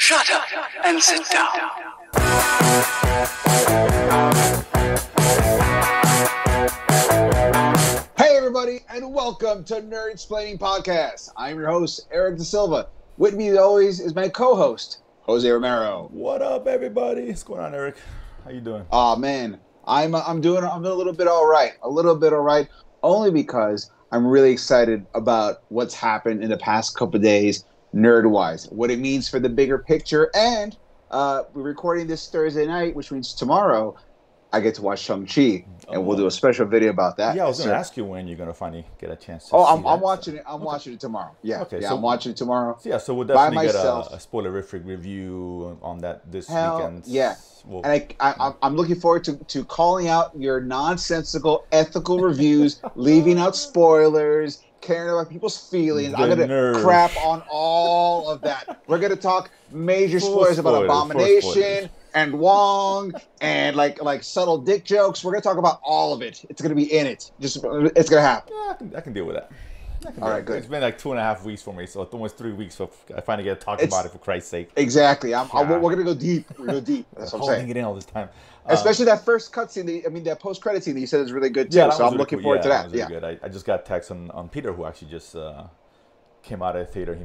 Shut up and sit down. Hey everybody, and welcome to Nersplaining Podcast. I'm your host, Eric Da Silva. With me as always is my co-host, Jose Romero. What up, everybody? What's going on, Eric? How you doing? Oh man, I'm a little bit all right. Only because I'm really excited about what's happened in the past couple of days, nerd-wise, what it means for the bigger picture, and we're recording this Thursday night, which means tomorrow I get to watch Shang-Chi, and we'll do a special video about that. Yeah, I was going to ask you when you're going to finally get a chance to see I'm that. watching it. I'm watching it tomorrow. Yeah, Okay, yeah, so- I'm watching it tomorrow. So we'll by definitely get myself. a spoilerific review on that this Hell, weekend. yeah. Well, And I'm looking forward to calling out your nonsensical, ethical reviews, leaving out spoilers, caring about people's feelings. I'm going to nerve. crap on all of that. We're going to talk major Full spoilers about spoilers, full Abomination spoilers. and Wong and like subtle dick jokes. We're going to talk about all of it. It's going to be in it. It's going to happen. yeah, I can deal with that. All right, good. It's been like 2.5 weeks for me, so it's almost 3 weeks. So I finally get to talk about it, for Christ's sake. Exactly. We're going to go deep. We're going to go deep. That's what I'm Holding saying. it in all this time. Especially that first cutscene, that post-credit scene that you said is really good too. that So was I'm really looking cool. forward to that. Was really good. I just got a text on Peter, who actually just came out of the theater.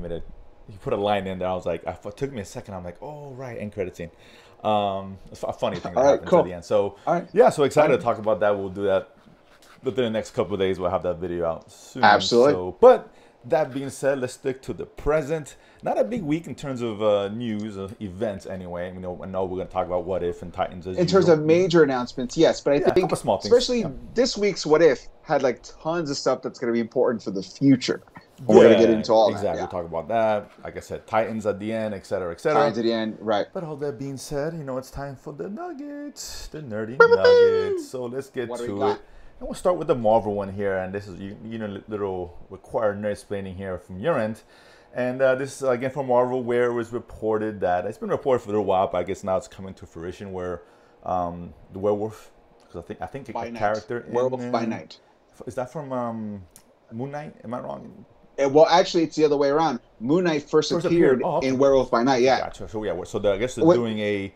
He put a line in there. I was like, it took me a second. I'm like, oh right, end credit scene. It's a funny thing that happened cool. at the end. So yeah, so excited to talk about that. We'll do that within the next couple of days. We'll have that video out soon. Absolutely. So, but that being said, let's stick to the present. Not a big week in terms of news, events anyway. I know we're going to talk about What If and Titans as In terms usual. of major announcements, yes, but I a think couple small things. especially this week's What If had like tons of stuff that's going to be important for the future. And we're going to get into all exactly. that. We'll talk about that. Like I said, Titans at the end, et cetera, et cetera. Titans at the end, right? But all that being said, it's time for the nuggets, the nerdy nuggets. So let's get What do we to got? it. And we'll start with the Marvel one here. And this is, little required nerd explaining here from your end. And this is, again, from Marvel, where it was reported that, it's been reported for a little while, but I guess now it's coming to fruition, where the werewolf, because I think a character Werewolf by Night. Is that from Moon Knight? Am I wrong? Well, actually, it's the other way around. Moon Knight first appeared okay. in Werewolf by Night. Yeah. Gotcha. So I guess they're doing a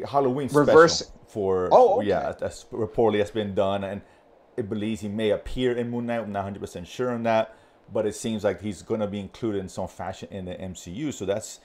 Halloween Reverse- special for okay. that's reportedly has been done, and it believes he may appear in Moon Knight. I'm not 100% sure on that, but it seems like he's going to be included in some fashion in the MCU. So that's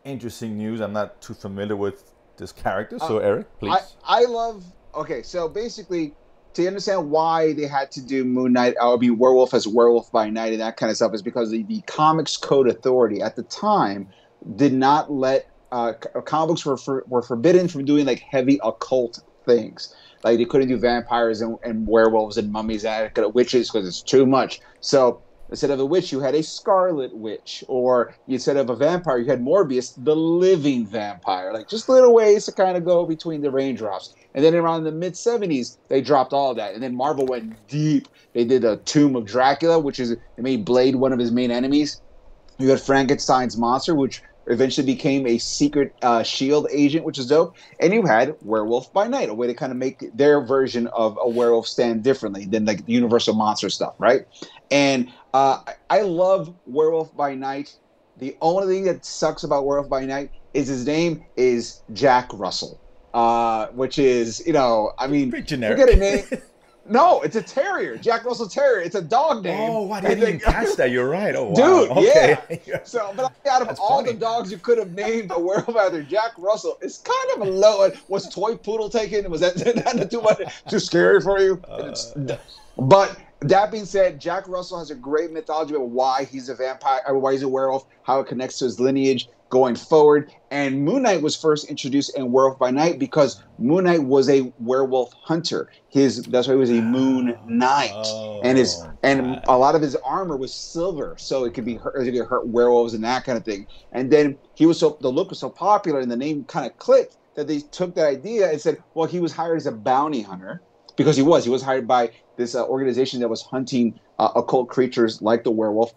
interesting news. I'm not too familiar with this character, so Eric, please. I love. Okay, so basically, to understand why they had to do Moon Knight, or be Werewolf as Werewolf by Night and that kind of stuff, is because the Comics Code Authority at the time did not let comic books were forbidden from doing like heavy occult things. Like they couldn't do vampires and werewolves and mummies and witches because it's too much. So instead of a witch, you had a Scarlet Witch, or instead of a vampire, you had Morbius, the living vampire. Like just little ways to kind of go between the raindrops. And then around the mid-'70s, they dropped all that. And then Marvel went deep. They did a Tomb of Dracula, which is they made Blade one of his main enemies. You had Frankenstein's monster, which eventually became a secret S.H.I.E.L.D. agent, which is dope. And you had Werewolf by Night, a way to kind of make their version of a werewolf stand differently than like the Universal Monster stuff, right? And I love Werewolf by Night. The only thing that sucks about Werewolf by Night is his name is Jack Russell, which is, Pretty generic. Forget a name. No, it's a terrier. Jack Russell Terrier. It's a dog name. Oh, I didn't even catch that. You're right. Oh, wow. Dude, okay. yeah. So, but out of That's all funny. the dogs you could have named a werewolf after Jack Russell, it's kind of a low. Was Toy Poodle taken? Was that too scary for you? But that being said, Jack Russell has a great mythology about why he's a vampire, or why he's a werewolf, how it connects to his lineage going forward. And Moon Knight was first introduced in Werewolf by Night because Moon Knight was a werewolf hunter. That's why he was a Moon Knight, and a lot of his armor was silver, so it could hurt werewolves and that kind of thing. And then the look was so popular, and the name kind of clicked that they took that idea and said, well, he was hired as a bounty hunter because he was hired by this organization that was hunting occult creatures like the werewolf.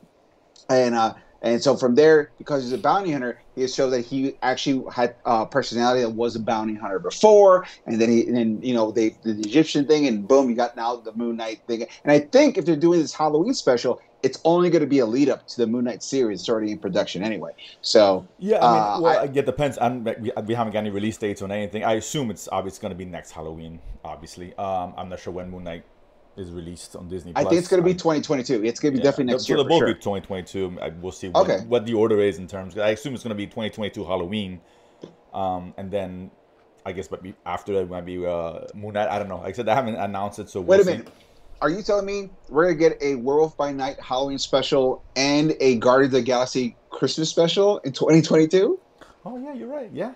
And And so from there, because he's a bounty hunter, he shows that he actually had a personality that was a bounty hunter before, and then they did the Egyptian thing, and boom, you got now the Moon Knight thing. And I think if they're doing this Halloween special, it's only going to be a lead up to the Moon Knight series. It's already in production anyway. So yeah, I mean, it depends. We haven't got any release dates on anything. I assume it's obviously going to be next Halloween. Obviously, I'm not sure when Moon Knight is released on Disney Plus. I think it's going to be 2022. It's going to be definitely next year. So for they'll sure. both be 2022. We'll see what the order is in terms. I assume it's going to be 2022 Halloween, and then I guess after that might be Moon Knight. I don't know. Like I said, they haven't announced it, so wait a minute. Are you telling me we're going to get a Werewolf by Night Halloween special and a Guardians of the Galaxy Christmas special in 2022? Oh yeah, you're right. Yeah.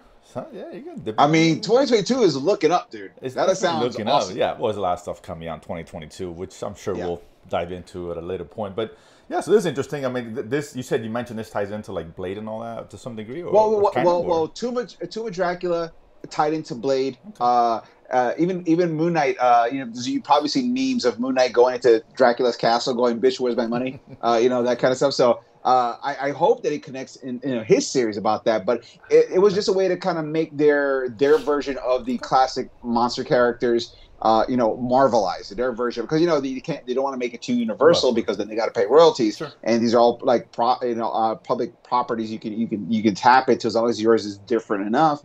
Yeah, you can. I mean, 2022 is looking up, dude. That sounds looking awesome. Up. Yeah, well, there's a lot of stuff coming out in 2022, which I'm sure we'll dive into at a later point. But yeah, so this is interesting. I mean, you mentioned this ties into like Blade and all that to some degree. Tomb of Dracula tied into Blade. Okay. Even Moon Knight. You probably see memes of Moon Knight going into Dracula's castle, going, "Bitch, where's my money?" That kind of stuff. So. I hope that he connects in his series about that, but it was just a way to kind of make their version of the classic monster characters, Marvelized their version, because they don't want to make it too universal because then they got to pay royalties, and these are all like public properties you can tap into as long as yours is different enough.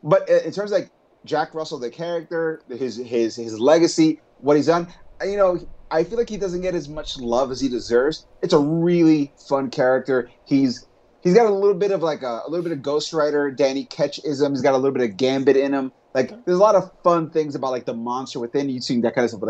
But in terms of like Jack Russell, the character, his legacy, what he's done, I feel like he doesn't get as much love as he deserves. It's a really fun character. He's got a little bit of Ghost Rider, Danny Ketch-ism. He's got a little bit of Gambit in him. Like there's a lot of fun things about like the monster within. You see that kind of stuff,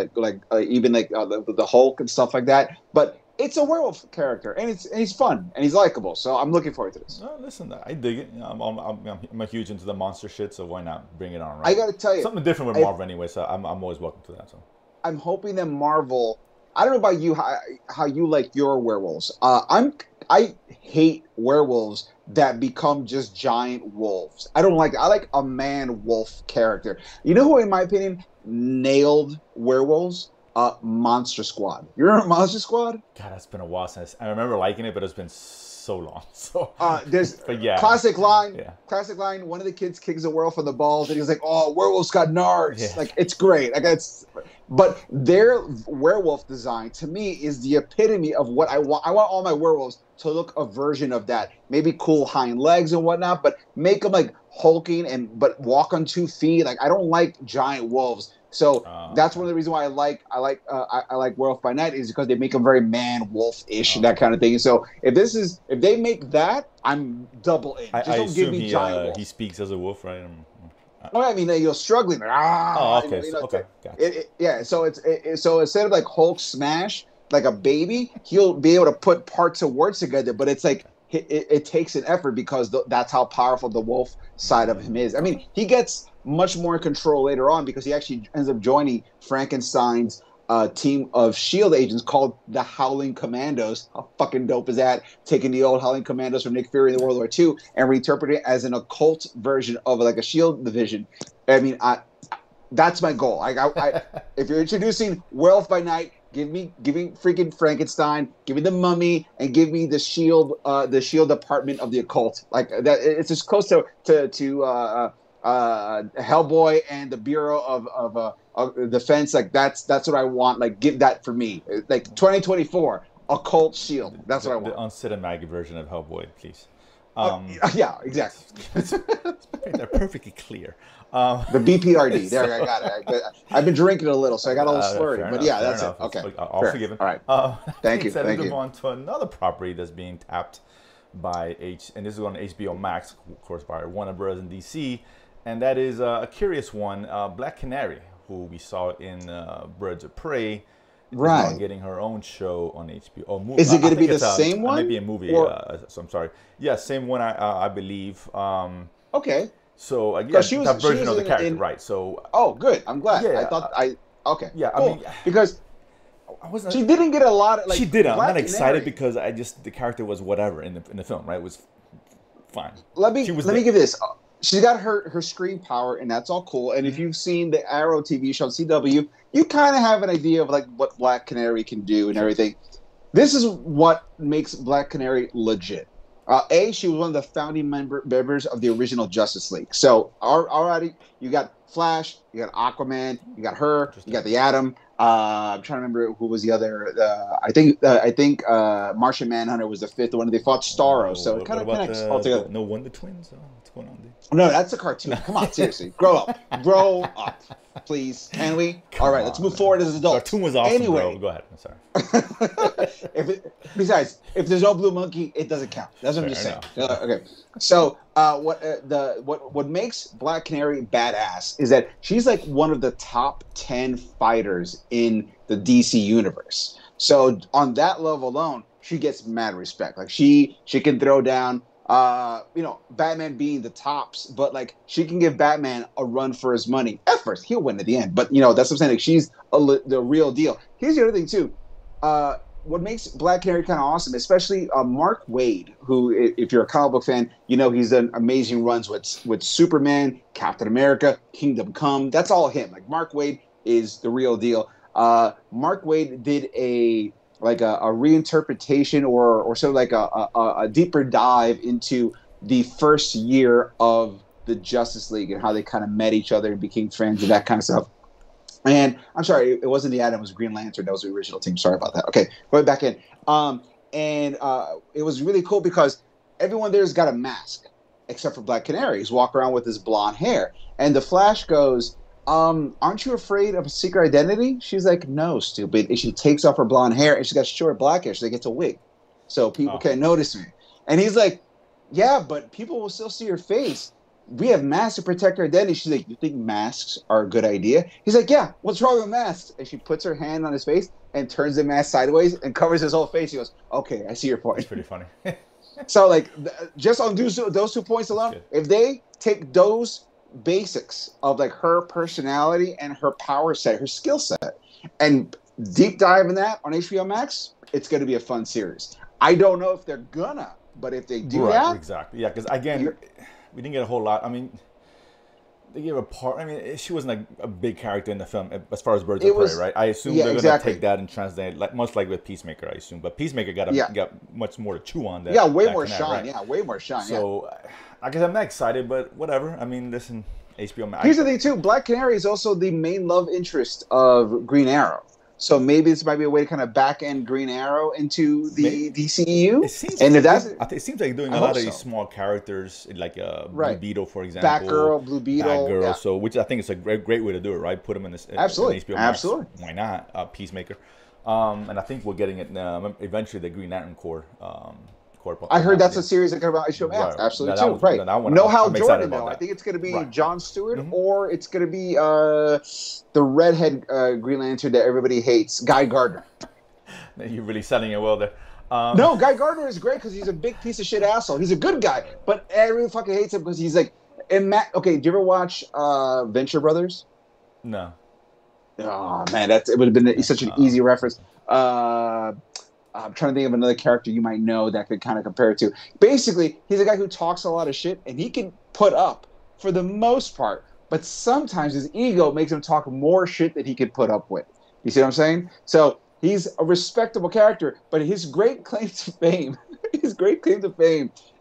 even the Hulk and stuff like that. But it's a werewolf character, and he's fun and he's likable. So I'm looking forward to this. Listen, I dig it. I'm a huge into the monster shit, so why not bring it on? Right? I got to tell you, something different with Marvel anyway. So I'm always welcome to that. So. I'm hoping that Marvel. I don't know about you, how you like your werewolves. I hate werewolves that become just giant wolves. I don't like it. I like a man wolf character. You know who, in my opinion, nailed werewolves? Monster Squad. You remember Monster Squad? God, that's been a while since I remember liking it, but it's been so long. So there's classic line. Yeah. Classic line. One of the kids kicks a werewolf on the balls, and he's like, "Oh, werewolves got nards." Yeah. Like it's great. But their werewolf design to me is the epitome of what I want. I want all my werewolves to look a version of that. Maybe cool hind legs and whatnot, but make them like hulking but walk on 2 feet. Like I don't like giant wolves. So that's one of the reasons why I like Werewolf by Night is because they make them very man wolf-ish, that kind of thing. So if they make that, I'm double in. Just don't give me giant wolf. He speaks as a wolf, right? I mean, you're struggling. Okay. Okay. Gotcha. So instead of like Hulk smash like a baby, he'll be able to put parts of words together. But it's like it takes an effort because that's how powerful the wolf side of him is. I mean, he gets much more in control later on because he actually ends up joining Frankenstein's team of S.H.I.E.L.D. agents called the Howling Commandos. How fucking dope is that? Taking the old Howling Commandos from Nick Fury in the World War II and reinterpreting it as an occult version of like a S.H.I.E.L.D. division. I mean, that's my goal. If you're introducing Werewolf by Night, give me freaking Frankenstein, give me the Mummy, and give me the S.H.I.E.L.D. department of the occult. Like that, it's as close to Hellboy and the Bureau of Defense. Like that's what I want. Like give that for me. Like 2024 occult S.H.I.E.L.D. That's what I want. The uncinematic version of Hellboy, please. Yeah, exactly. They're perfectly clear. The BPRD. There, I got it. I've been drinking a little, so I got a little slurry. But yeah, that's it. Okay. All forgiven. All right. Thank you. Thank you. Move on to another property that's being tapped by and this is on HBO Max, of course, by Warner Bros. And DC, and that is a curious one. Black Canary, who we saw in Birds of Prey. Right. Is now getting her own show on HBO. Oh, movie. Is it going to be the same one? It might be a movie. So I'm sorry. Yeah, same one. I believe. Okay. So that version of the character, right? So. Oh, good. I'm glad. Yeah. Okay. Yeah. Cool. I mean, because she didn't get a lot of she didn't. I'm not excited because the character was whatever in the film, right? It was fine. Let me give this. She's got her screen power, and that's all cool. And if you've seen the Arrow TV show on CW, you kind of have an idea of like what Black Canary can do and everything. This is what makes Black Canary legit. She was one of the founding members of the original Justice League. So already you got Flash, you got Aquaman, you got her, you got the Atom. I'm trying to remember who was the other. I think Martian Manhunter was the fifth one. They fought Starro, so it kind of connects all together. No Wonder Twins? What's going on there? No, that's a cartoon. Come on, seriously, grow up, please. Can we? All right, let's move forward as adults. Cartoon was awesome, anyway, bro. Go ahead. I'm sorry. Besides, if there's no blue monkey, it doesn't count. That's what I'm just saying. Okay. So, what makes Black Canary badass is that she's like one of the top 10 fighters in the DC universe. So, on that level alone, she gets mad respect. Like she can throw down. Batman being the tops, but like she can give Batman a run for his money. At first, he'll win at the end, but that's what I'm saying. Like she's the real deal. Here's the other thing too. What makes Black Canary kind of awesome, especially Mark Waid, who, if you're a comic book fan, he's done amazing runs with Superman, Captain America, Kingdom Come. That's all him. Like Mark Waid is the real deal. Mark Waid did a reinterpretation or sort of like a deeper dive into the first year of the Justice League and how they kind of met each other and became friends and that kind of stuff. And I'm sorry, it wasn't the Atom, it was Green Lantern. That was the original team. Sorry about that. Okay, going back in. It was really cool because everyone there's got a mask except for Black Canary. He's walking around with his blonde hair. And the Flash goes, aren't you afraid of a secret identity? She's like, no, stupid. And she takes off her blonde hair and she's got short black hair, so they get a wig. So people can't notice me. And he's like, yeah, but people will still see your face. We have masks to protect our identity. She's like, you think masks are a good idea? He's like, yeah, what's wrong with masks? And she puts her hand on his face and turns the mask sideways and covers his whole face. He goes, okay, I see your point. It's pretty funny. So like, just on those 2 points alone, if they take those basics of like her personality and her power set, her skill set, and deep dive in that on HBO Max, it's going to be a fun series. I don't know if they're gonna, but if they do that, exactly, yeah. Because again, we didn't get a whole lot. I mean, they gave a part. I mean, she wasn't like a big character in the film as far as Birds of Prey, right? I assume they're gonna take that and translate it, much like with Peacemaker, I assume. But Peacemaker got much more to chew on. Way more shine. Right? Yeah, way more shine. So, I guess I'm not excited, but whatever. I mean, listen, HBO Max. Here's the thing too: Black Canary is also the main love interest of Green Arrow. So maybe this might be a way to kind of back end Green Arrow into the DCEU. It seems like doing a lot of these small characters, like Blue Beetle, for example. Batgirl, Blue Beetle. Batgirl, yeah. So which I think is a great way to do it, right? Put them in this Absolutely. In HBO Max. Absolutely. Why not? Peacemaker. And I think we're getting it eventually, the Green Lantern Corps. I heard that's a series that comes about HBO Max. Right. Absolutely, too. Right. No Hal Jordan, though. I think it's going to be John Stewart, or it's going to be the redhead Green Lantern that everybody hates, Guy Gardner. You're really selling it well there. No, Guy Gardner is great because he's a big piece of shit asshole. He's a good guy, but everyone fucking hates him because he's like... Okay, do you ever watch Venture Brothers? No. Oh, man, it would have been such an easy reference. I'm trying to think of another character you might know that could kind of compare it to. Basically, he's a guy who talks a lot of shit, and he can put up for the most part, but sometimes his ego makes him talk more shit than he could put up with. You see what I'm saying? So he's a respectable character, but his great claim to fame,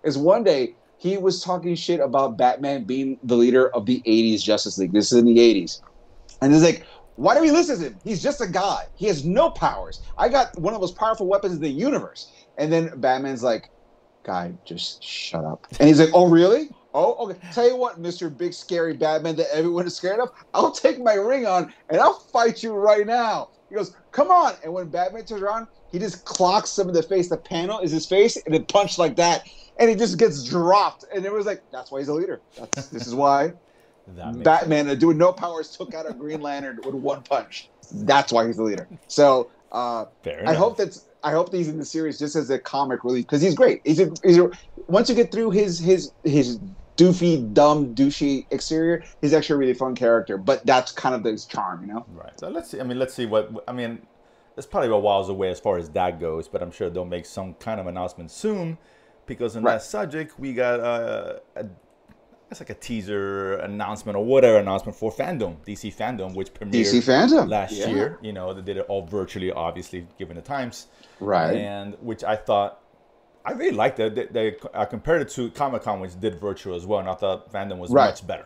is one day he was talking shit about Batman being the leader of the 80s Justice League. This is in the 80s. And he's like, why do we listen to him? He's just a guy. He has no powers. I got one of the most powerful weapons in the universe. And then Batman's like, guy, just shut up. And he's like, oh, really? Oh, okay. Tell you what, Mr. Big Scary Batman that everyone is scared of, I'll take my ring on and I'll fight you right now. He goes, come on. And when Batman turns around, he just clocks him in the face. The panel is his face, and it punched like that. And he just gets dropped. And everyone's like, that's why he's a leader. This is why. Batman, doing no powers, took out a Green Lantern with one punch. That's why he's the leader. So I hope that he's in the series just as a comic relief because he's great. Once you get through his doofy, dumb, douchey exterior, he's actually a really fun character. But that's kind of his charm, you know. Right. So let's see what. I mean, it's probably a whiles away as far as that goes, but I'm sure they'll make some kind of announcement soon because on that subject we got it's like a teaser announcement or whatever announcement for Fandom, DC Fandom, which premiered DC Fandom last year. You know, they did it all virtually, obviously, given the times. Right. And which I thought, I really liked it. I compared it to Comic-Con, which did virtual as well, and I thought Fandom was much better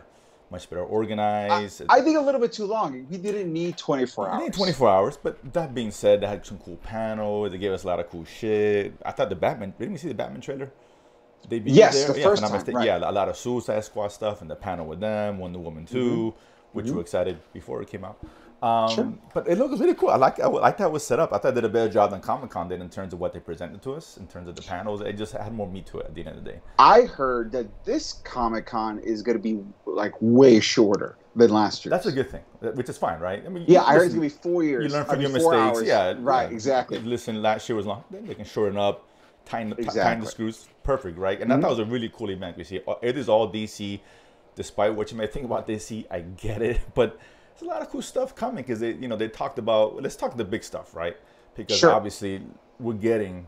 organized. I think a little bit too long. We didn't need 24 hours. We need 24 hours, but that being said, they had some cool panels. They gave us a lot of cool shit. I thought didn't we see the Batman trailer? Yes, the first time. Right. Yeah, a lot of Suicide Squad stuff and the panel with them, Wonder Woman 2, which we were excited before it came out. Sure. But it looks really cool. I like how it was set up. I thought they did a better job than Comic-Con did in terms of what they presented to us, in terms of the panels. It just had more meat to it at the end of the day. I heard that this Comic-Con is going to be like way shorter than last year. That's a good thing, which is fine, right? I mean, I heard it's going to be 4 years. You learn from your mistakes. Hours. Yeah, right, exactly. Listen, last year was long. They can shorten up, tighten the screws. Perfect, right? And I thought it was a really cool event. We see it is all DC. Despite what you may think about DC, I get it, but there's a lot of cool stuff coming because they talked about. Let's talk the big stuff, right? Because obviously we're getting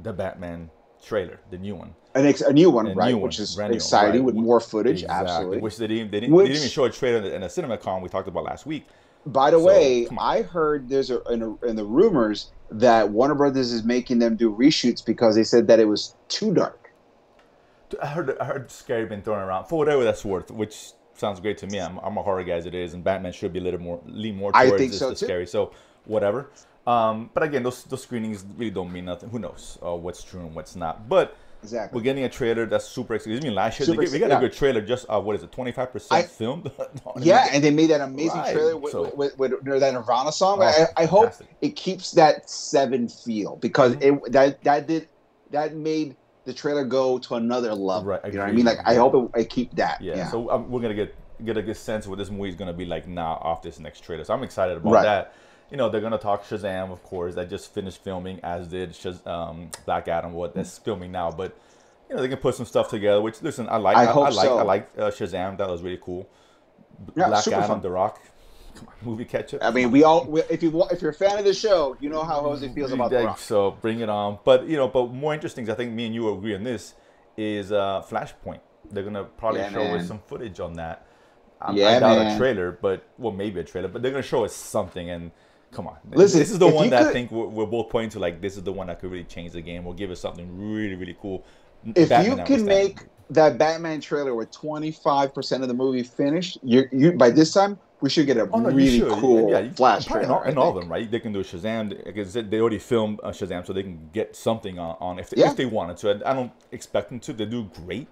the Batman trailer, the new one. A new one, right? Which is exciting with more footage. Exactly. Absolutely. Which they didn't even show a trailer in a CinemaCon we talked about last week. By the way, I heard there's in the rumors that Warner Brothers is making them do reshoots because they said that it was too dark. I heard scary been thrown around for whatever that's worth, which sounds great to me. I'm a horror guy as it is, and Batman should be lean more towards the scary. So whatever. But again, those screenings really don't mean nothing. Who knows what's true and what's not? But we're getting a trailer that's super exciting. I mean, last year we got a good trailer. Just what is it, 25% filmed? And they made that amazing trailer with that Nirvana song. I hope it keeps that 7 feel because that made the trailer go to another level. Right, you know what I mean? Like I hope I keep that. Yeah. So we're gonna get a good sense of what this movie is gonna be like now off this next trailer. So I'm excited about that. You know, they're gonna talk Shazam, of course. That just finished filming, as did Black Adam. That's filming now, but they can put some stuff together. Which listen, I like Shazam. That was really cool. Black Adam, fun. The Rock. Come on, movie catch up. I mean, if you're a fan of the show, you know how Jose feels about The Rock. So bring it on. But but more interesting, I think me and you will agree on this, is Flashpoint. They're gonna probably show us some footage on that. I doubt a trailer, but maybe a trailer. But they're gonna show us something. And come on, listen, this is the one that I think we're both pointing to. Like, this is the one that could really change the game. Will give us something really, really cool. If Batman you can make that Batman trailer with 25% of the movie finished, you by this time. We should get a really cool Flash trailer. And all of them, right? They can do Shazam because they already filmed Shazam, so they can get something on if they wanted to. I don't expect them to. They do great.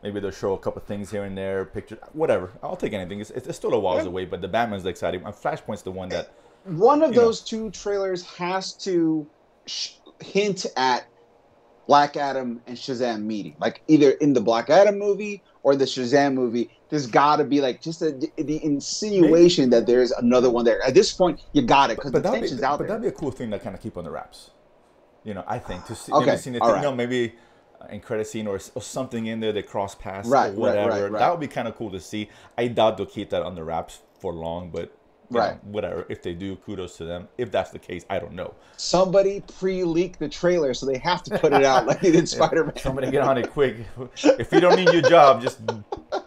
Maybe they'll show a couple things here and there, pictures, whatever. I'll take anything. It's still a while away, but the Batman's the exciting. And Flashpoint's the one that. One of those two trailers has to hint at Black Adam and Shazam meeting, like either in the Black Adam movie or the Shazam movie. There's got to be like just the insinuation that there's another one there. At this point, you got it because the tension's out there. But that'd be a cool thing to kind of keep on the wraps. I think to see maybe in credit scene or something in there that cross paths or whatever. That would be kind of cool to see. I doubt they'll keep that on the wraps for long, but. Whatever. If they do, kudos to them. If that's the case, I don't know. Somebody pre-leaked the trailer, so they have to put it out like they did Spider-Man. Somebody get on it quick. If you don't need your job, just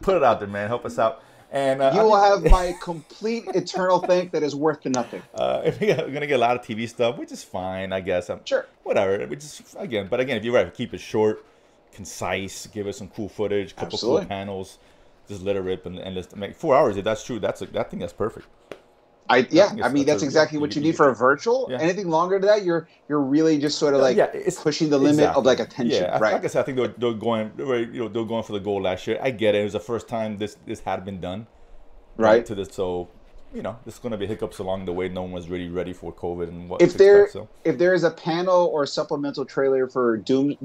put it out there, man. Help us out. And you will have my complete eternal thank that is worth to nothing. We're gonna get a lot of TV stuff, which is fine, I guess. Sure. Whatever. Which is but again, if you're right, keep it short, concise, give us some cool footage, couple cool panels, just let it rip, and let's make 4 hours. If that's true, I think that's perfect. I mean, that's exactly what you need for a for a virtual. Anything longer than that, you're really just sort of like pushing the limit of like attention. Yeah, right. Like I said, I think they're going for the goal last year. I get it. It was the first time this had been done. Right. To this, so there's going to be hiccups along the way. No one was really ready for COVID and what. If there is a panel or supplemental trailer for Doom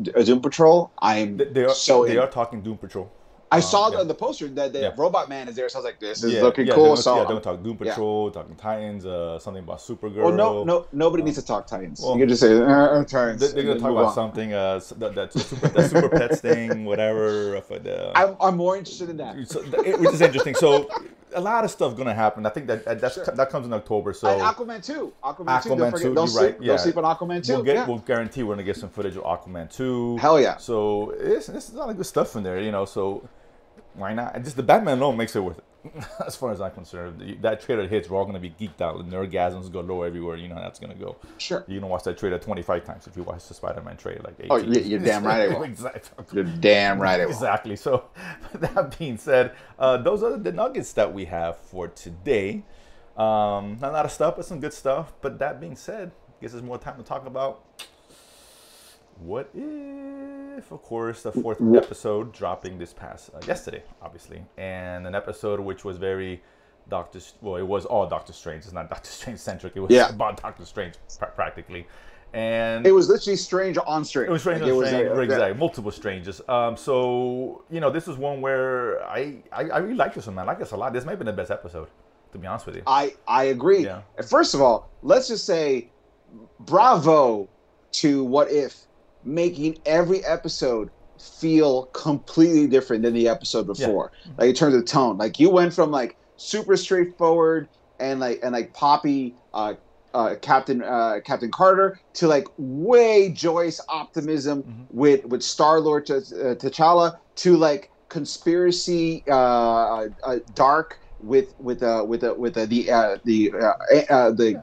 Patrol, they are talking Doom Patrol. I saw the poster that the Robot Man is there, so I was like, "This is looking cool." They're going to talk Doom Patrol, talking Titans, something about Supergirl. Well, nobody needs to talk Titans. You can just say Titans. They're going to talk about something that Super Pets thing, whatever. I'm more interested in that, which is interesting. So a lot of stuff going to happen. I think that comes in October. So and Aquaman 2. Aquaman 2. Don't sleep on Aquaman 2. We'll guarantee we're going to get some footage of Aquaman 2. Hell yeah! So it's a lot of good stuff in there, So. why not? And just the Batman alone makes it worth it. As far as I'm concerned, that trailer hits, we're all gonna be geeked out. The orgasms go low everywhere. You know how that's gonna go. Sure. You're gonna watch that trailer 25 times if you watch the Spider-Man trailer like 18. Oh, you're damn right I will. Exactly. You're damn right I will. Exactly. So, that being said, those are the nuggets that we have for today. Not a lot of stuff, but some good stuff. But that being said, gives us more time to talk about what if, of course, the 4th episode dropping this past yesterday, obviously, and an episode which was very it was all Doctor Strange. It's not Doctor Strange centric. It was about Doctor Strange practically, and it was literally Strange on Strange. It was Strange on Strange, exactly. Multiple Stranges. So this is one where I really like this one, man. I like this a lot. This might have been the best episode, to be honest with you. I agree. Yeah. First of all, let's just say bravo to What If, making every episode feel completely different than the episode before. Like in terms of tone, like you went from like super straightforward and like poppy Captain Carter to like way joyous optimism with Star-Lord T'Challa to like conspiracy dark with the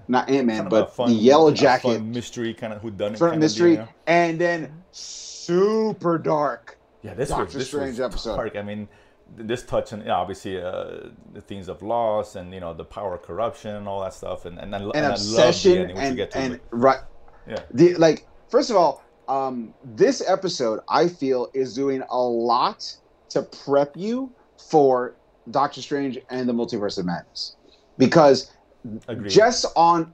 not Ant-Man but the Yellow Jacket mystery kind of whodunit mystery, and then super dark. Yeah, this Doctor was Strange episode. Dark. I mean, this touching obviously the themes of loss and the power of corruption and all that stuff, and obsession I love and right. Yeah. First of all, this episode I feel is doing a lot to prep you for Doctor Strange and the Multiverse of Madness, because just on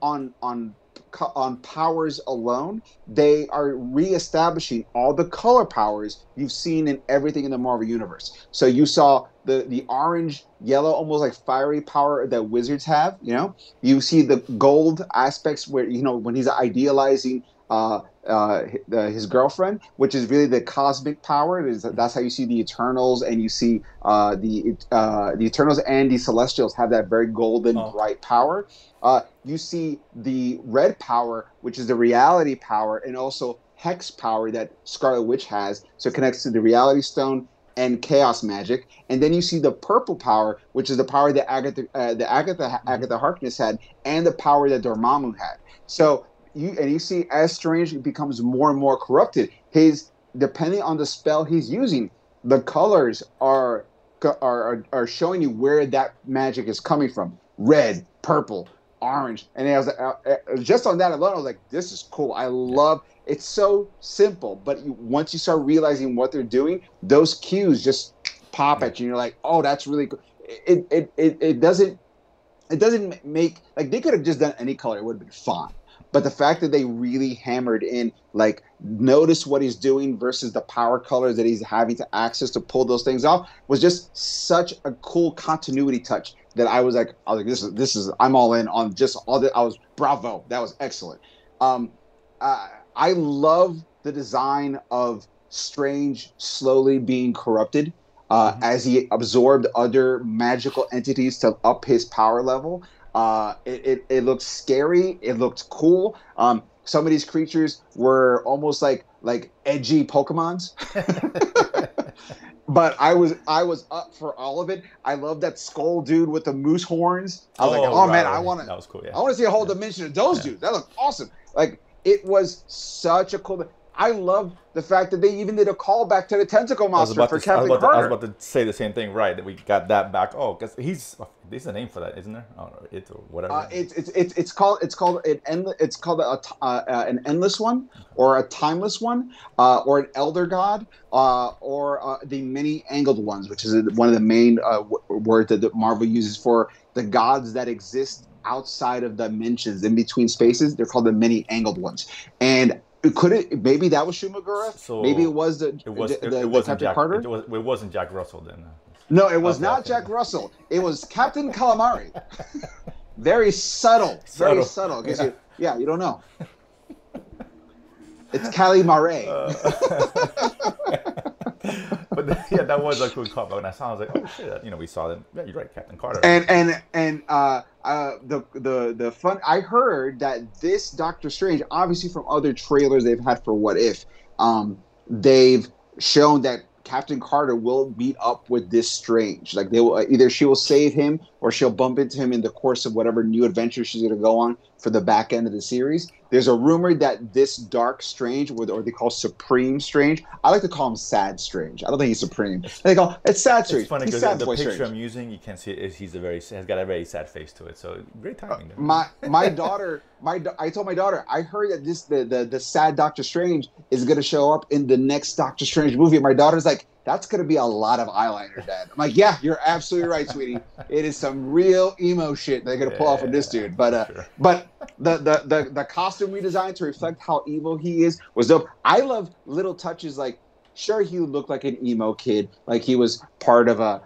powers alone, they are reestablishing all the color powers you've seen in everything in the Marvel Universe. So you saw the orange, yellow, almost like fiery power that wizards have. You see the gold aspects where when he's idealizing his girlfriend, which is really the cosmic power. That's how you see the Eternals, and you see the Eternals and the Celestials have that very golden, bright power. You see the red power, which is the reality power, and also hex power that Scarlet Witch has. So it connects to the Reality Stone and chaos magic. And then you see the purple power, which is the power that Agatha Harkness had, and the power that Dormammu had. So you see as Strange becomes more and more corrupted, depending on the spell he's using, the colors are showing you where that magic is coming from. Red, purple, orange. And I was like, just on that alone, I was like, this is cool. I love it's so simple, but once you start realizing what they're doing, those cues just pop at you. And you're like, oh, that's really cool. It doesn't make, like, they could have just done any color, it would have been fine. But the fact that they really hammered in, like, notice what he's doing versus the power colors that he's having to access to pull those things off was just such a cool continuity touch that I was like, this is I'm all in on just all that. I was bravo. That was excellent. I love the design of Strange slowly being corrupted as he absorbed other magical entities to up his power level. It looked scary. It looked cool. Some of these creatures were almost like edgy Pokemons. But I was up for all of it. I love that skull dude with the moose horns. I was man, I want to. That was cool. Yeah. I want to see a whole dimension of those dudes. That looked awesome. Like, it was such a cool. I love the fact that they even did a callback to the tentacle monster for Captain Carter. I was about to say the same thing, right? That we got that back. Oh, because there's a name for that, isn't there? I don't know, it or whatever. It's called an endless one, or a timeless one, or an elder god, or the many angled ones, which is one of the main words that Marvel uses for the gods that exist outside of dimensions, in between spaces. They're called the many angled ones, and. Maybe that was Shumagura? So maybe it was the Captain Carter? It wasn't Jack Russell then. No, it was not Jack Russell. It was Captain Calamari. Very subtle. Very subtle. Yeah, you don't know. It's Calamari. But that was a cool call. When I saw it, I was like, oh shit, we saw that. Yeah, you're right, Captain Carter. And the fun. I heard that this Doctor Strange, obviously from other trailers they've had for What If, they've shown that Captain Carter will meet up with this Strange. Like, they will either she will save him or she'll bump into him in the course of whatever new adventure she's going to go on for the back end of the series. There's a rumor that this Dark Strange, or they call Supreme Strange. I like to call him Sad Strange. I don't think he's Supreme. They call it's Sad Strange. It's funny because the picture Strange. I'm using, you can see it, has got a very sad face to it. So great timing. My daughter, I told my daughter, I heard that the sad Doctor Strange is going to show up in the next Doctor Strange movie. And my daughter's like, that's going to be a lot of eyeliner, Dad. I'm like, yeah, you're absolutely right, sweetie. It is some real emo shit they're going to pull off with this dude. But sure. But the costume redesign to reflect how evil he is was dope. I love little touches like, sure, he would look like an emo kid, like he was part of a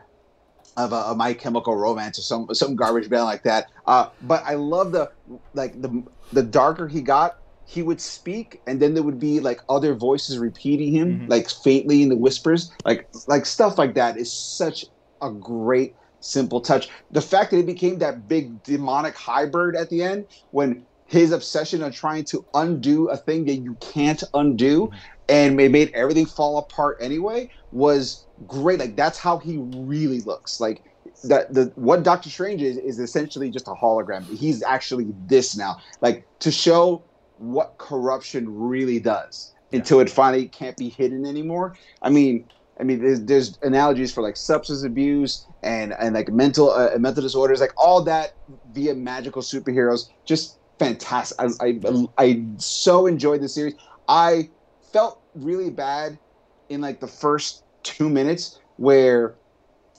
My Chemical Romance or some garbage band like that. But I love the darker he got, he would speak, and then there would be like other voices repeating him, like faintly in the whispers, like stuff like that is such a great simple touch. The fact that it became that big demonic hybrid at the end, when his obsession of trying to undo a thing that you can't undo, and it made everything fall apart anyway, was great. Like, that's how he really looks. Like, what Doctor Strange is essentially just a hologram. He's actually this now. Like, to show what corruption really does until it finally can't be hidden anymore. I mean, there's analogies for like substance abuse and like mental disorders, like all that via magical superheroes. Just fantastic. I so enjoyed the series. I felt really bad in like the first 2 minutes where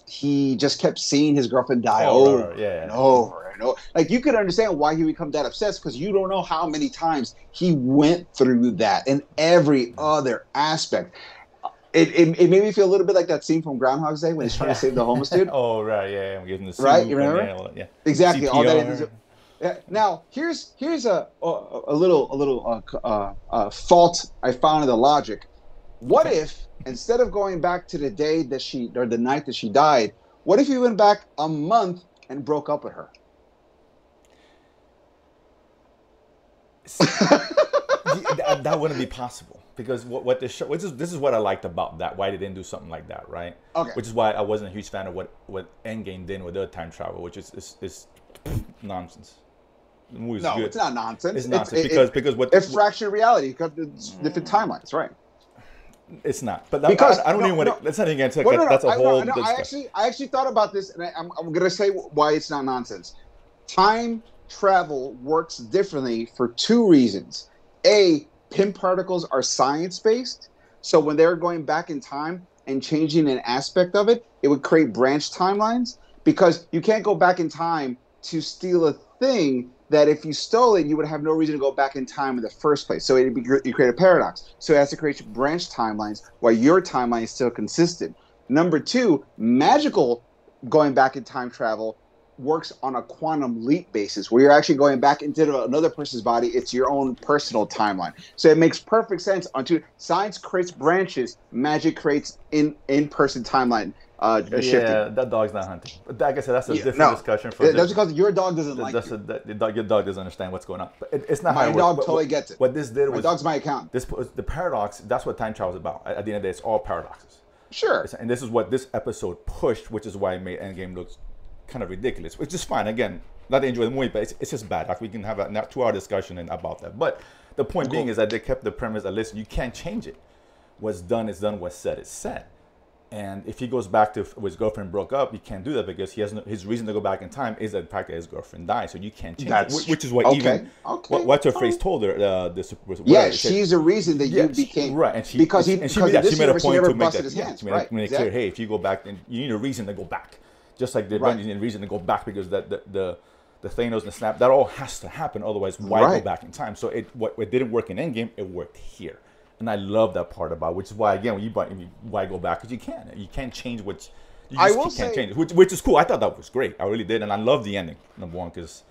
he just kept seeing his girlfriend die over and over. Like, you could understand why he would become that obsessed, because you don't know how many times he went through that in every other aspect. It made me feel a little bit like that scene from Groundhog's Day when he's trying to save the homeless dude. Oh, right, yeah. I'm getting the right, you remember? Yeah, exactly. CPR. All that. Now, here's a little fault I found in the logic. What if, instead of going back to the day that the night that she died, what if he went back a month and broke up with her? That wouldn't be possible, because what the show, this is what I liked about that, why they didn't do something like that, right? Okay. Which is why I wasn't a huge fan of what Endgame did with their time travel, which is nonsense. The movie's good. It's not nonsense. It's nonsense because it's fractured reality, because different timelines, right? It's not, but because I don't even want to. Let's not even get into it. That's a whole. I actually thought about this, and I'm gonna say why it's not nonsense. Time travel works differently for two reasons. A, Pym particles are science-based, so when they're going back in time and changing an aspect of it, it would create branch timelines, because you can't go back in time to steal a thing that if you stole it, you would have no reason to go back in time in the first place. So you create a paradox. So it has to create branch timelines while your timeline is still consistent. Number two, magical going back in time travel works on a quantum leap basis, where you're actually going back into another person's body. It's your own personal timeline. So it makes perfect sense. Science creates branches, magic creates in-person timeline shifting. Yeah, that dog's not hunting. But like I said, that's a different discussion. That's because your dog doesn't like you. Your dog doesn't understand what's going on. But it's not my how it dog works. totally gets it. What this did was, my dog's my account. The paradox. That's what time travel is about. At the end of the day, it's all paradoxes. Sure. And this is what this episode pushed, which is why it made Endgame look kind of ridiculous, which is fine. Again, not to enjoy the movie, but it's just bad. Like, we can have a 2-hour discussion about that. But the point being is that they kept the premise that, listen, you can't change it. What's done is done. What's said is said. And if he goes back to his girlfriend broke up, he can't do that, because he has his reason to go back in time is the fact that his girlfriend died. So you can't change it. Which is what what's her phrase told her. She's the reason that you became right, and she made a point to make that. She made it clear. Hey, if you go back, then you need a reason to go back. Just like the reason to go back, because the Thanos and the snap, that all has to happen. Otherwise, why go back in time? So what didn't work in Endgame, it worked here. And I love that part about it, which is why, again, why go back? Because you can't change what you just can't change it, which is cool. I thought that was great. I really did. And I love the ending, number one, because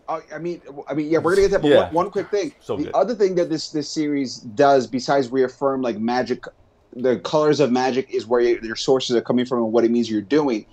I mean, yeah, we're gonna get that. But one quick thing. The other thing that this series does, besides reaffirm like magic, the colors of magic is where your sources are coming from and what it means you're doing.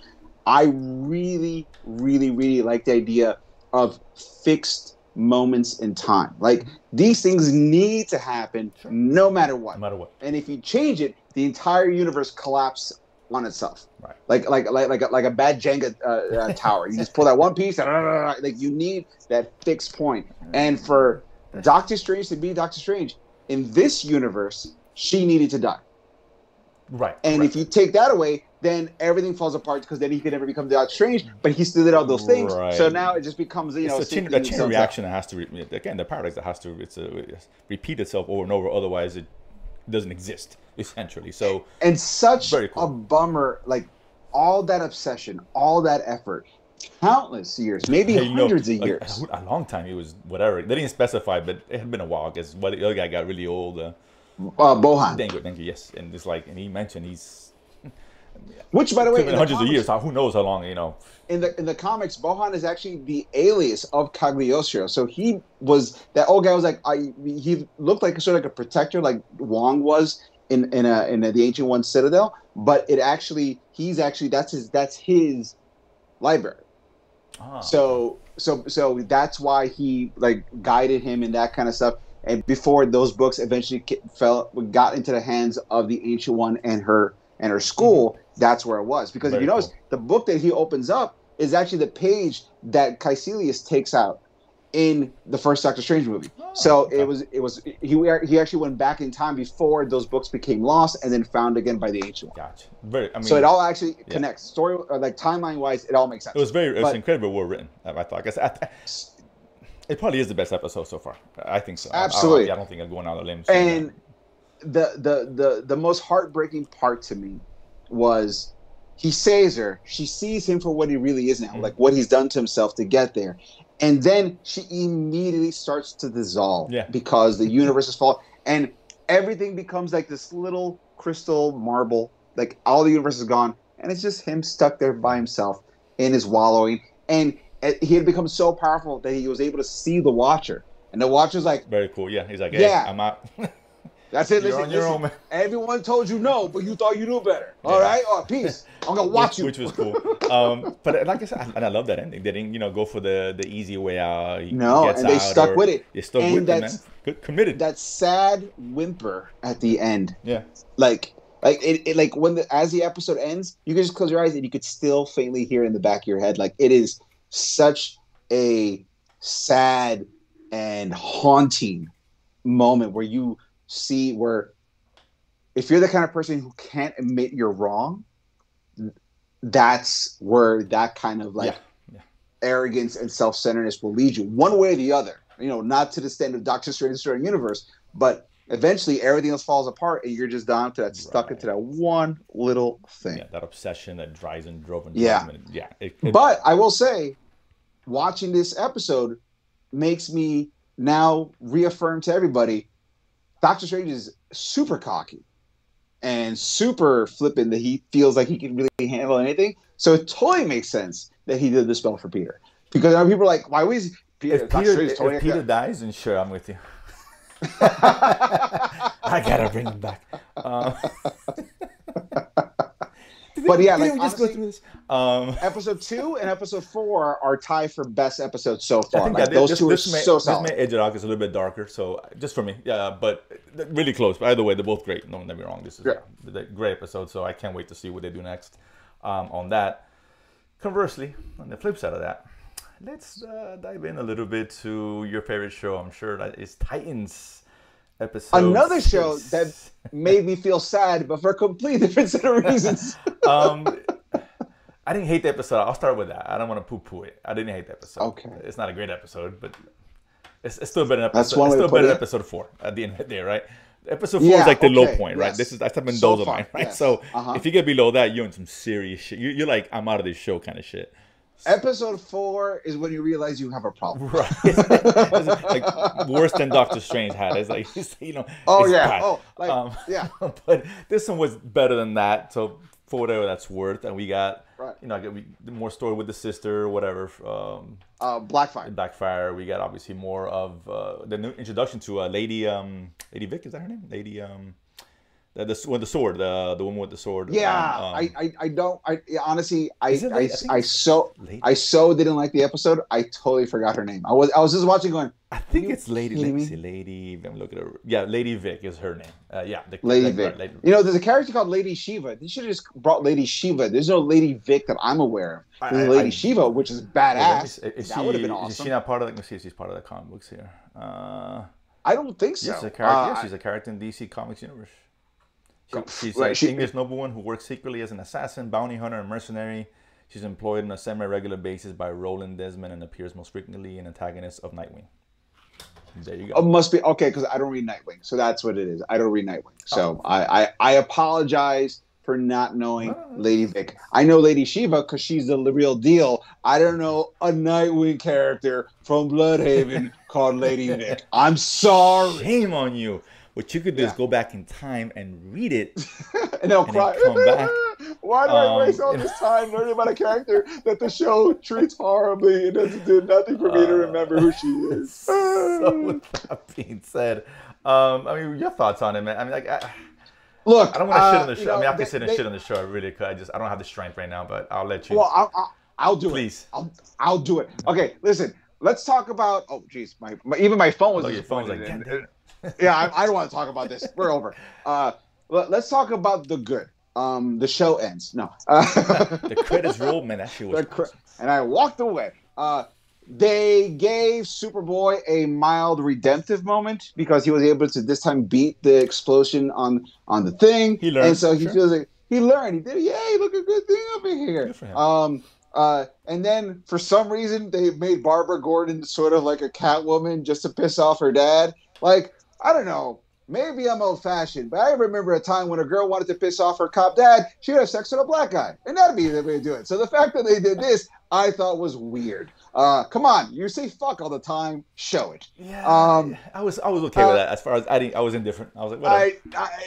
I really, really, really like the idea of fixed moments in time. Like, these things need to happen no matter what. No matter what. And if you change it, the entire universe collapse on itself. Right. Like a bad Jenga tower. You just pull that one piece. Like you need that fixed point. And for Doctor Strange to be Doctor Strange in this universe, she needed to die. Right. And if you take that away, then everything falls apart because then he could never become Doctor Strange. But he still did all those things. Right. So now it just becomes it's a chain reaction that has to again the paradox that has to repeat itself over and over. Otherwise, it doesn't exist essentially. So and such very cool. a bummer. Like all that obsession, all that effort, countless years, maybe hundreds of years. A long time. It was whatever. They didn't specify, but it had been a while. Because the other guy got really old. Bohan. Thank you. Yes, and it's like, and he mentioned he's. Which, by the way, in hundreds of years. Who knows how long? You know. In the comics, Bohan is actually the alias of Cagliostro. So he was that old guy. Was like he looked like sort of like a protector, like Wong was in the Ancient One Citadel. But that's his library. Ah. So that's why he like guided him and that kind of stuff. And before those books eventually got into the hands of the Ancient One and her school, that's where it was. Because if you notice, the book that he opens up is actually the page that Caecilius takes out in the first Doctor Strange movie. He actually went back in time before those books became lost and then found again by the Ancient One. Gotcha. So it all actually connects. Story, like timeline wise, it all makes sense. It was incredibly well written. I thought. It probably is the best episode so far. I think so. Absolutely. I don't think I'm going out on a limb. And the most heartbreaking part to me was he saves her. She sees him for what he really is now, like what he's done to himself to get there. And then she immediately starts to dissolve because the universe is falling. And everything becomes like this little crystal marble. Like all the universe is gone. And it's just him stuck there by himself in his wallowing. And he had become so powerful that he was able to see the Watcher. And the Watcher's like... Very cool. Yeah. He's like, hey, I'm out. That's it. You're on your own, man. Everyone told you no, but you thought you knew better. All right? Oh, peace. I'm going to watch you. Which was cool. But like I said, and I love that ending. They didn't, go for the easy way out. They stuck with it. They stuck with it, man. Good, committed. That sad whimper at the end. Yeah. Like when as the episode ends, you can just close your eyes and you could still faintly hear in the back of your head. Like it is such a sad and haunting moment where you see where if you're the kind of person who can't admit you're wrong, that's where that kind of arrogance and self-centeredness will lead you one way or the other. Not to the extent of Doctor Strange Universe, but eventually everything else falls apart and you're just down to that stuck into that one little thing. Yeah, that obsession that drives and drove and But I will say, watching this episode makes me now reaffirm to everybody, Doctor Strange is super cocky and super flippant that he feels like he can really handle anything. So it totally makes sense that he did the spell for Peter. Because people are like, why was Peter? If Peter dies, then sure, I'm with you. I gotta bring him back. But yeah, like just honestly, go through this. episode 2 and episode 4 are tied for best episodes so far. I think like, those two are so solid. This may edge it out. It's a little bit darker, so just for me, but really close. But either way, they're both great. Don't get me wrong. This is a great episode, so I can't wait to see what they do next on that. Conversely, on the flip side of that, let's dive in a little bit to your favorite show. I'm sure that is Titans. Another show that made me feel sad, but for a complete different set of reasons. I didn't hate the episode. I'll start with that. I don't want to poo-poo it. I didn't hate the episode. Okay. It's not a great episode, but it's still better than episode. It's still better than episode 4 at the end of the day, right? Episode 4 is like the low point, right? That's been those of mine, right? Yes. So if you get below that, you're in some serious shit. You're like, I'm out of this show kind of shit. Episode 4 is when you realize you have a problem. Right. It's like worse than Doctor Strange had. It's like, bad. But this one was better than that. So for whatever that's worth, and we got, I get more story with the sister or whatever. Blackfire. We got obviously more of the new introduction to Lady Vic. Is that her name? Lady With the sword, the woman with the sword. Yeah, I don't. Honestly, Is it late? I think I so didn't like the episode. I totally forgot her name. I was just watching, going. I think you it's Lady. Let kidding me me? see, Lady. Let me look at her. Yeah, Lady Vic is her name. Yeah, Lady Vic. Lady. You know, there's a character called Lady Shiva. They should have just brought Lady Shiva. There's no Lady Vic that I'm aware of. There's Lady Shiva, which is badass. That would have been awesome. Is she not part of? Let me see if she's part of the comic books here. I don't think so. Yes, a character. Yes, she's a character in DC Comics universe. She's an English noblewoman who works secretly as an assassin, bounty hunter, and mercenary. She's employed on a semi-regular basis by Roland Desmond and appears most frequently in antagonist of Nightwing. There you go. Oh, must be okay because I don't read Nightwing, so that's what it is. I don't read Nightwing, so I apologize for not knowing Lady Vic. I know Lady Shiva because she's the real deal. I don't know a Nightwing character from Bloodhaven called Lady Vic. I'm sorry. Shame on you. What you could do is go back in time and read it, and they'll cry. Come back. Why do I waste all this time learning about a character that the show treats horribly and doesn't do nothing for me to remember who she is? So with that being said, I mean, your thoughts on it, man? I mean, like, look, I don't want to shit on the show. I mean, I can sit and shit on the show. I really could. I don't have the strength right now, but I'll let you. Well, I'll do Please. it. I'll do it. Okay, listen. Let's talk about. Oh, geez, even my phone was. Oh, your phone's like. Yeah, I don't want to talk about this. We're over. Let's talk about the good. The show ends. No. The credits rolled, man. That shit was. And I walked away. They gave Superboy a mild redemptive moment because he was able to this time beat the explosion on the thing. He learned. And so he feels like he learned. He did. Yay! Look, a good thing over here. Good for him. And then for some reason they made Barbara Gordon sort of like a Catwoman just to piss off her dad. Like, I don't know. Maybe I'm old-fashioned, but I remember a time when a girl wanted to piss off her cop dad, she would have sex with a black guy, and that'd be the way to do it. So the fact that they did this, I thought was weird. Come on, you say fuck all the time, show it. Yeah, I was okay with that. As far as I was indifferent. I was like, whatever.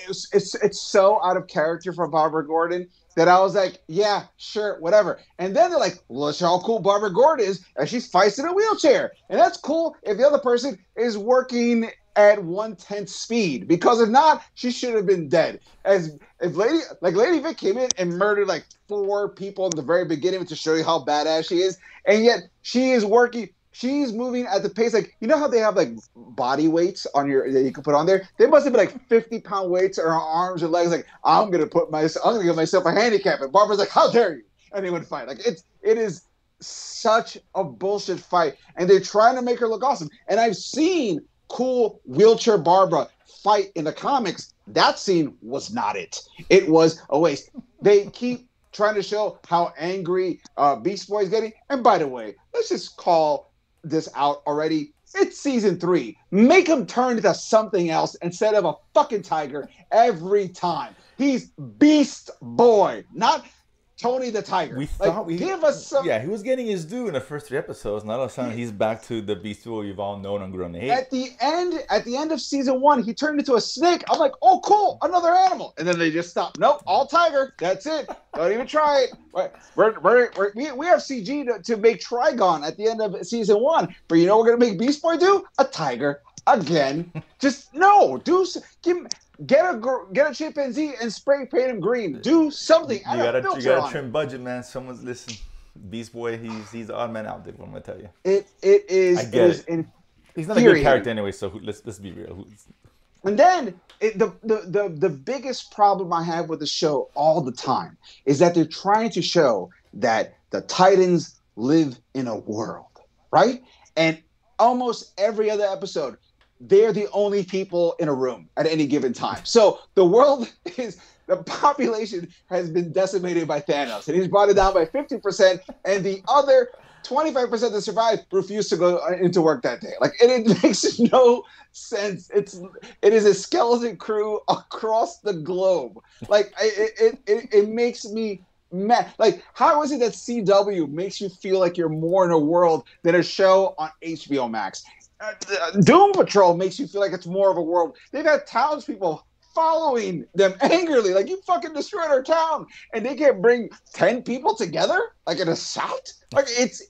It's so out of character for Barbara Gordon that I was like, yeah, sure, whatever. And then they're like, look how cool Barbara Gordon is, and she fights in a wheelchair, and that's cool if the other person is working at 1/10 speed, because if not, she should have been dead. If Lady Vic came in and murdered like 4 people in the very beginning to show you how badass she is, and yet she's moving at the pace, like, you know how they have like body weights on that you can put on there? They must have been like 50-pound weights on her arms or legs. Like, I'm gonna give myself a handicap, and Barbara's like, how dare you? And they would fight. Like, it is such a bullshit fight, and they're trying to make her look awesome. And I've seen cool wheelchair Barbara fight in the comics. That scene was not it. It was a waste. They keep trying to show how angry Beast Boy is getting. And by the way, let's just call this out already. It's season 3. Make him turn into something else instead of a fucking tiger every time. He's Beast Boy, not Tony the Tiger. We thought give us some. Yeah, he was getting his due in the first 3 episodes. Now all of a sudden he's back to the Beast Boy we've all known and grown to hate. At the end of season 1, he turned into a snake. I'm like, oh, cool, another animal. And then they just stopped. Nope, all tiger. That's it. Don't even try it. We have CG to make Trigon at the end of season 1. But you know what we're gonna make Beast Boy do? A tiger again. Just no. Get a chimpanzee and spray paint him green. Do something. You gotta trim budget, man. Someone's listening. Beast Boy, he's the odd man out there. What am I tell you? It is. I get it. He's not a good character anyway. So let's be real. And then the biggest problem I have with the show all the time is that they're trying to show that the Titans live in a world, right? And almost every other episode, they're the only people in a room at any given time. So the population has been decimated by Thanos, and he's brought it down by 50%, and the other 25% that survived refused to go into work that day. Like, it makes no sense. It is a skeleton crew across the globe. Like, it makes me mad. Like, how is it that CW makes you feel like you're more in a world than a show on HBO Max? Doom Patrol makes you feel like it's more of a world. They've had townspeople following them angrily, like, you fucking destroyed our town, and they can't bring 10 people together like an assault. Like, it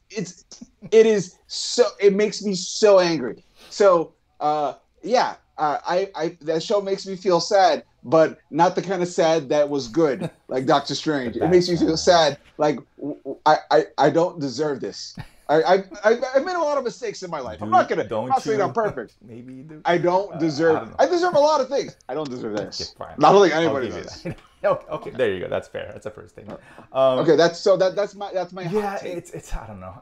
is so, it makes me so angry. So that show makes me feel sad, but not the kind of sad that was good, like Doctor Strange. It makes me feel sad, like I don't deserve this. I made a lot of mistakes in my life. I'm not saying I'm perfect. Maybe you do. I don't deserve. I deserve a lot of things. I don't deserve this. Okay, fine. I don't think anybody does. Okay, there you go. That's fair. That's a first thing. Okay, that's my yeah. It's I don't know.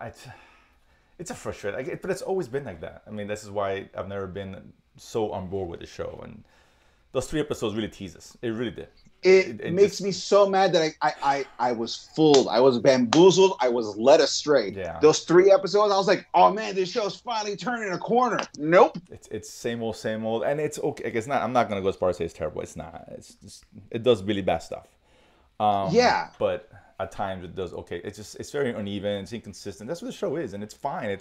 It's a frustrating, but it's always been like that. I mean, this is why I've never been so on board with the show, and those 3 episodes really tease us. It really did. It makes me so mad that I was fooled. I was bamboozled. I was led astray. Yeah. Those 3 episodes, I was like, oh man, this show's finally turning a corner. Nope. It's same old, and it's okay. It's not. I'm not gonna go as far as say it's terrible. It's not. It's just, it does really bad stuff. Yeah. But at times it does okay. It's very uneven. It's inconsistent. That's what the show is, and it's fine.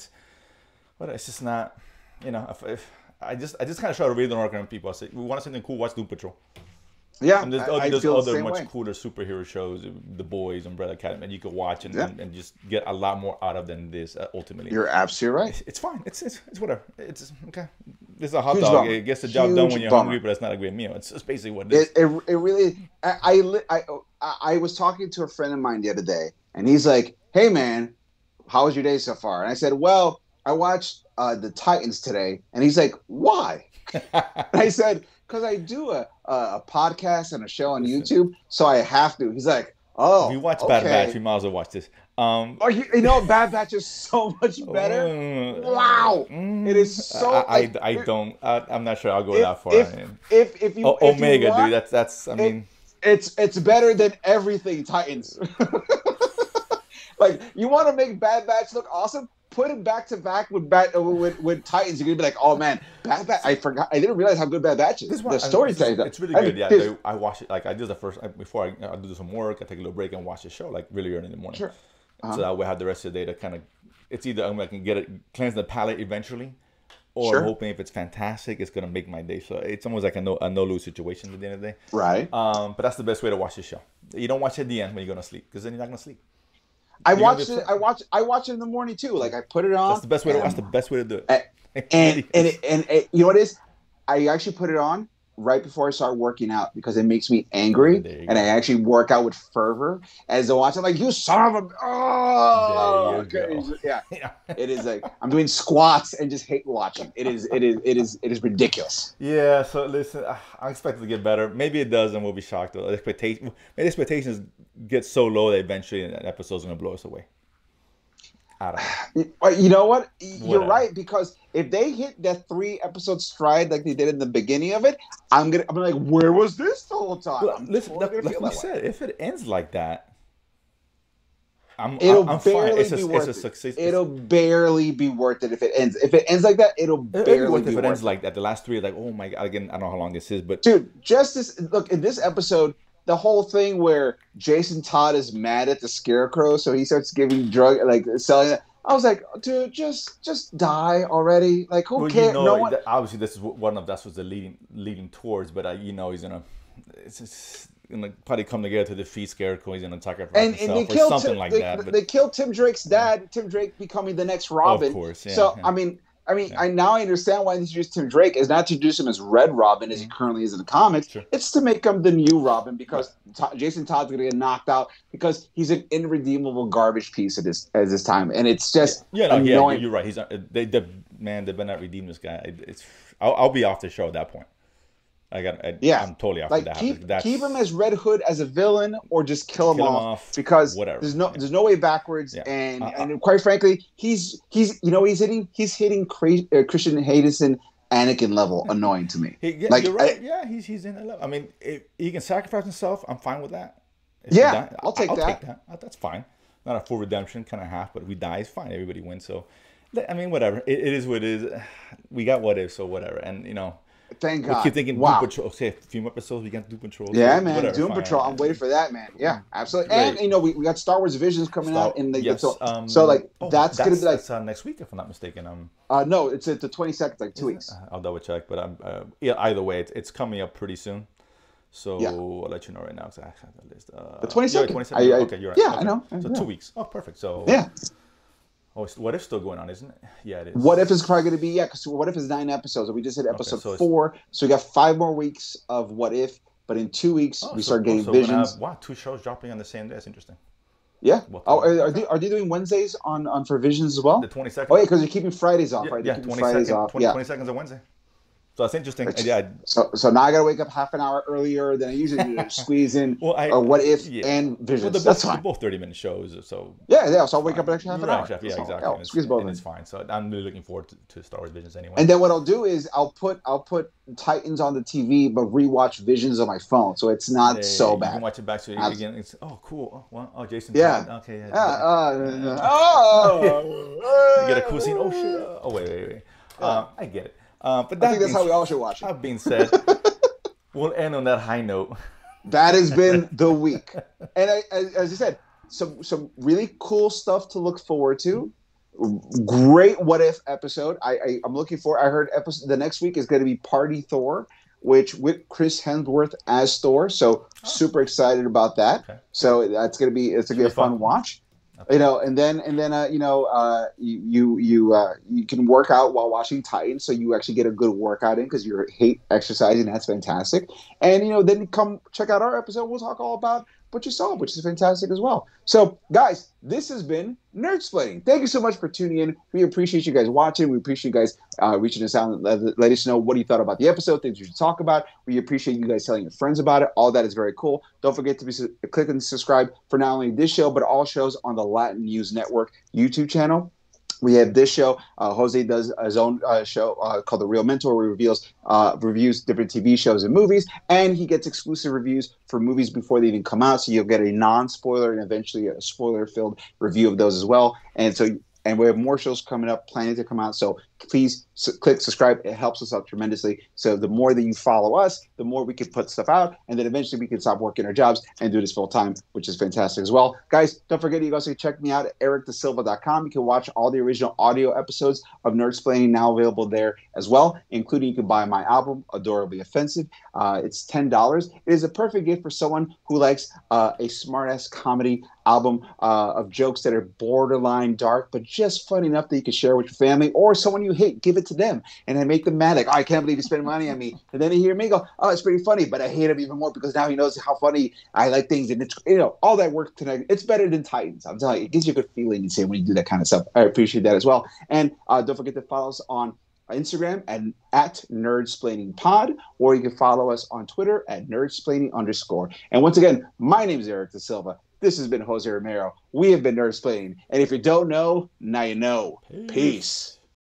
But it's just not. You know, if I just kind of try to read the market on people. I say, we want something cool. Watch Doom Patrol. Yeah, and there's other much cooler superhero shows, The Boys, Umbrella Academy, and you could watch and just get a lot more out of than this. Ultimately, you're absolutely right. It's fine. It's whatever. It's okay. This is a hot dog. It gets the job done when you're hungry, but it's not a great meal. It's basically what it is. It really. I was talking to a friend of mine the other day, and he's like, "Hey man, how was your day so far?" And I said, "Well, I watched the Titans today," and he's like, "Why?" And I said, because I do a podcast and a show on YouTube, so I have to. He's like, oh, if you watch Bad Batch, you might as well watch this. You know, Bad Batch is so much better. Wow, it is so. I'm not sure I'll go that far. If you Omega, dude, that's. I mean, it's better than everything Titans. Like, you want to make Bad Batch look awesome? Put it back to back with Titans. You're gonna be like, oh man, Bad Batch. I forgot. I didn't realize how good Bad Batch is. The storytelling. It's really good. Yeah, I watch it. Like, I do the first before I do some work. I take a little break and watch the show like really early in the morning. Sure. So that way I have the rest of the day to kind of. It's either I can get it cleanse the palate eventually, or I'm hoping if it's fantastic, it's gonna make my day. So it's almost like a no lose situation at the end of the day. Right. But that's the best way to watch the show. You don't watch it at the end when you're gonna sleep, because then you're not gonna sleep. I watch it in the morning too. Like, I put it on. That's the best way. That's the best way to do it. And you know what it is? I actually put it on right before I start working out because it makes me angry, and I actually work out with fervor as I watch. I'm like, you son of a yeah. It is like I'm doing squats and just hate watching. It is ridiculous. Yeah. So listen, I expect it to get better. Maybe it does, and we'll be shocked. Maybe expectations get so low that eventually an episode's gonna blow us away. I don't know. You know what? You're right, because if they hit that 3-episode stride like they did in the beginning of it, I'm like, where was this the whole time? Well, listen, like we said, if it ends like that, I'm fine. It's a success. It'll barely be worth it if it ends. If it ends like that, it'll barely be worth it. If it ends like that, the last 3 are like, oh my god! Again, I don't know how long this is, but dude, look in this episode. The whole thing where Jason Todd is mad at the Scarecrow, so he starts giving selling it. I was like, dude, just die already. Like, who cares? You know, obviously, this is that's what they're leading towards. But he's gonna, it's gonna probably come together to defeat Scarecrow. He's gonna sacrifice himself or something like that. But they killed Tim Drake's dad. Tim Drake becoming the next Robin. Of course, yeah. So I mean, I now understand why they introduced Tim Drake is not to introduce him as Red Robin as he currently is in the comics. Sure. It's to make him the new Robin because Jason Todd's going to get knocked out because he's an irredeemable garbage piece at this time, and it's just annoying. You're right. He's they better not redeem this guy. I'll be off the show at that point. I'm totally off that. Keep him as Red Hood as a villain, or just kill him off because whatever. There's no way backwards. Yeah. And quite frankly, he's hitting Christian Hayden Anakin level annoying to me. You're right. He's in that level. I mean, if he can sacrifice himself, I'm fine with that. I'll take that. That's fine. Not a full redemption, kind of half, but if we die, it's fine. Everybody wins. So, I mean, whatever. It is what it is. We got what if, so whatever. And thank God. We keep thinking Doom Patrol. Okay, a few more episodes, we got Doom Patrol. Yeah, man. Whatever, Doom Patrol. I'm waiting for that, man. Yeah, absolutely. Great. And we got Star Wars Visions coming out in the that's gonna be like next week, if I'm not mistaken. No, it's at the 22nd, like 2 weeks. I'll double check, but either way, it's coming up pretty soon. So I'll let you know right now. I have the list. The 22nd. Okay, you're right. Yeah, okay. I know. So 2 weeks. Oh, perfect. So yeah. Oh, What If's still going on, isn't it? Yeah, it is. What If is probably going to be, because What If is 9 episodes. We just hit episode 4. So we got 5 more weeks of What If. but in 2 weeks we start getting we're gonna Visions. have, wow, 2 shows dropping on the same day. That's interesting. Yeah. Well, Oh, okay. are they doing Wednesdays on for Visions as well? The 22nd. Oh yeah, because you're keeping Fridays off, Yeah, right? yeah, They're keeping Fridays off. 22nd is a Wednesday. So that's interesting. Yeah. So now I got to wake up half an hour earlier than I usually do to squeeze in What If and Visions. Well, That's fine. They're both 30-minute shows, so yeah. So I'll wake up an extra half an hour. Yeah, exactly. I'll squeeze both and it's fine. So I'm really looking forward to Star Wars Visions anyway. And then what I'll do is I'll put Titans on the TV, but rewatch Visions on my phone, so it's not so bad. You can watch it back again. It's cool. Jason. Yeah. Todd. Okay. You get a cool scene. Oh shit. Oh wait. I get it. But I think that's how we all should watch it. That being said, we'll end on that high note. That has been the week, and as I said, some really cool stuff to look forward to. Great What If episode. I'm looking for. I heard the next week is going to be Party Thor, which with Chris Hemsworth as Thor. So super excited about that. Okay. So it's gonna be a fun watch. Okay. And then you can work out while watching Titans, so you actually get a good workout in because you hate exercising. That's fantastic. And then come check out our episode. We'll talk all about what you saw, which is fantastic as well. So, guys, this has been Nersplaining. Thank you so much for tuning in. We appreciate you guys watching. We appreciate you guys reaching us out and let us know what you thought about the episode, things we should talk about. We appreciate you guys telling your friends about it. All that is very cool. Don't forget to click and subscribe for not only this show, but all shows on the Latin News Network YouTube channel. We have this show. Jose does his own show called The Real Mentor, where he reviews different TV shows and movies, and he gets exclusive reviews for movies before they even come out. So you'll get a non-spoiler and eventually a spoiler-filled review of those as well. And we have more shows coming up, planning to come out. So please click subscribe. It helps us out tremendously. So the more that you follow us, the more we can put stuff out. And then eventually we can stop working our jobs and do this full time, which is fantastic as well. Guys, don't forget you guys can check me out at ericdasilva.com. You can watch all the original audio episodes of Nersplaining now available there as well, including you can buy my album, Adorably Offensive. It's $10. It is a perfect gift for someone who likes a smart-ass comedy album of jokes that are borderline dark, but just fun enough that you can share with your family or someone you hate. Give it to them and then make them mad. Like, I can't believe you spent money on me. And then they hear me go, oh, it's pretty funny, but I hate him even more because now he knows how funny I like things. And it's, all that work tonight. It's better than Titans. I'm telling you, it gives you a good feeling when you do that kind of stuff. I appreciate that as well. And don't forget to follow us on Instagram at NerdsplainingPod, or you can follow us on Twitter at Nerdsplaining_. And once again, my name is Eric Da Silva. This has been Jose Romero. We have been Nersplaining. And if you don't know, now you know. Peace.